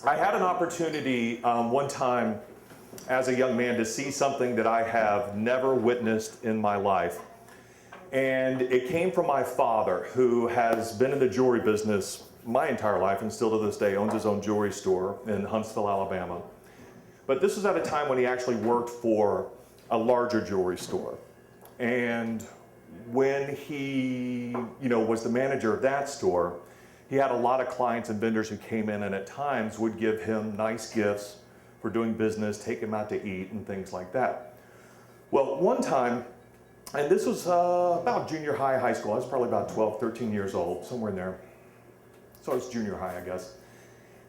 I had an opportunity one time as a young man to see something that I have never witnessed in my life. And it came from my father, who has been in the jewelry business my entire life and still to this day owns his own jewelry store in Huntsville, Alabama. But this was at a time when he actually worked for a larger jewelry store. And when he, was the manager of that store, he had a lot of clients and vendors who came in and at times would give him nice gifts for doing business, take him out to eat and things like that. Well, one time, and this was about junior high, high school. I was probably about 12, 13 years old, somewhere in there. So I was junior high, I guess.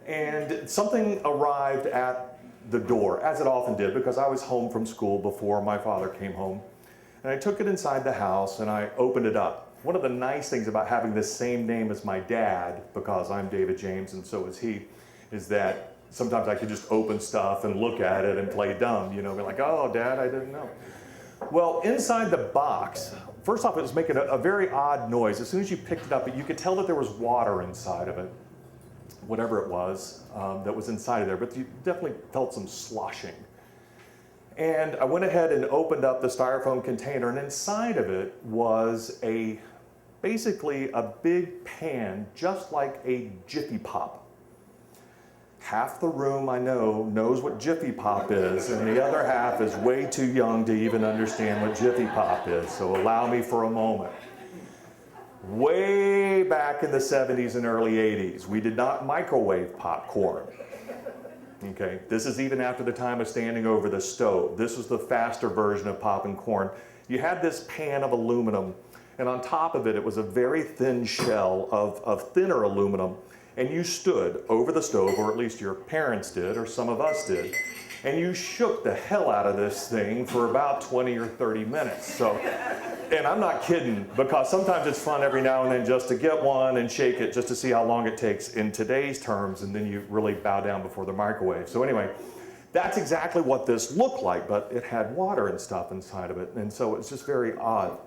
And something arrived at the door, as it often did, because I was home from school before my father came home. And I took it inside the house and I opened it up. One of the nice things about having the same name as my dad, because I'm David James and so is he, is that sometimes I could just open stuff and look at it and play dumb, be like, oh, Dad, I didn't know. Well, inside the box, first off, it was making a very odd noise. As soon as you picked it up, you could tell that there was water inside of it, whatever it was that was inside of there, but you definitely felt some sloshing. And I went ahead and opened up the styrofoam container, and inside of it was basically a big pan, just like a Jiffy Pop. Half the room I know knows what Jiffy Pop is, and the other half is way too young to even understand what Jiffy Pop is, so allow me for a moment. Way back in the 70s and early 80s, we did not microwave popcorn. Okay, this is even after the time of standing over the stove. This was the faster version of popping corn. You had this pan of aluminum, and on top of it, it was a very thin shell of thinner aluminum, and you stood over the stove, or at least your parents did, or some of us did, and you shook the hell out of this thing for about 20 or 30 minutes. So, and I'm not kidding, because sometimes it's fun every now and then just to get one and shake it just to see how long it takes in today's terms, and then you really bow down before the microwave. So anyway, that's exactly what this looked like, but it had water and stuff inside of it, and so it's just very odd.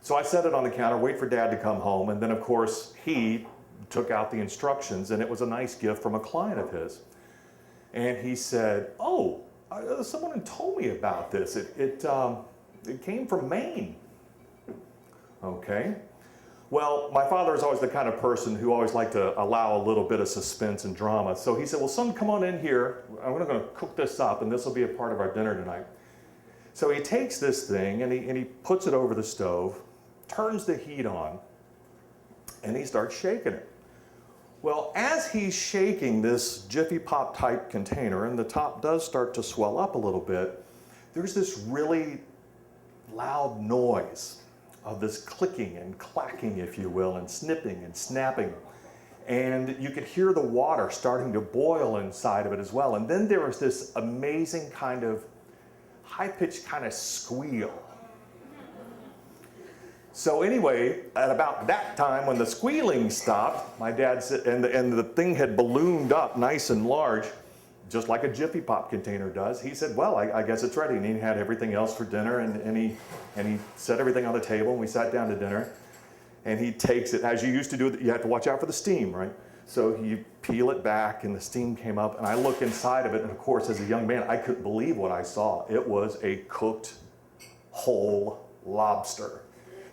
So I set it on the counter, wait for Dad to come home, and then of course he took out the instructions, and it was a nice gift from a client of his. And he said, oh, someone had told me about this. It came from Maine. Okay. Well, my father is always the kind of person who always liked to allow a little bit of suspense and drama. So he said, well, son, come on in here. I'm going to cook this up, and this will be a part of our dinner tonight. So he takes this thing, and he puts it over the stove, turns the heat on, and he starts shaking it. Well, as he's shaking this Jiffy Pop type container, and the top does start to swell up a little bit, there's this really loud noise of this clicking and clacking, if you will, and snipping and snapping. And you could hear the water starting to boil inside of it as well. And then there was this amazing kind of high-pitched kind of squeal. So anyway, at about that time when the squealing stopped, my dad said, and the thing had ballooned up nice and large, just like a Jiffy Pop container does. He said, well, I guess it's ready. And he had everything else for dinner, and he set everything on the table, and we sat down to dinner. And he takes it, as you used to do, you have to watch out for the steam, right? So you peel it back, and the steam came up, and I look inside of it, and of course, as a young man, I couldn't believe what I saw. It was a cooked whole lobster.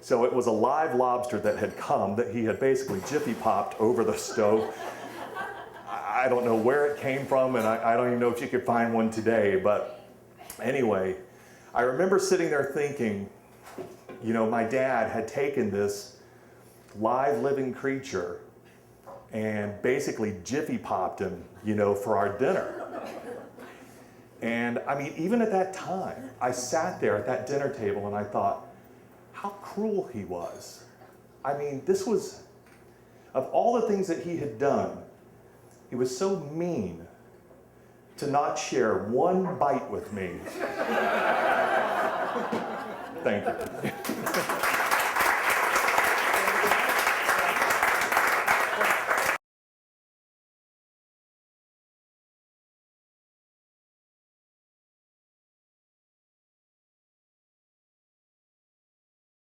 So it was a live lobster that had come, that he had basically Jiffy Popped over the stove. I don't know where it came from, and I don't even know if you could find one today, but anyway, I remember sitting there thinking, my dad had taken this live living creature and basically Jiffy Popped him, for our dinner. And I mean, even at that time, I sat there at that dinner table and I thought, how cruel he was. I mean, this was, of all the things that he had done, he was so mean to not share one bite with me. Thank you.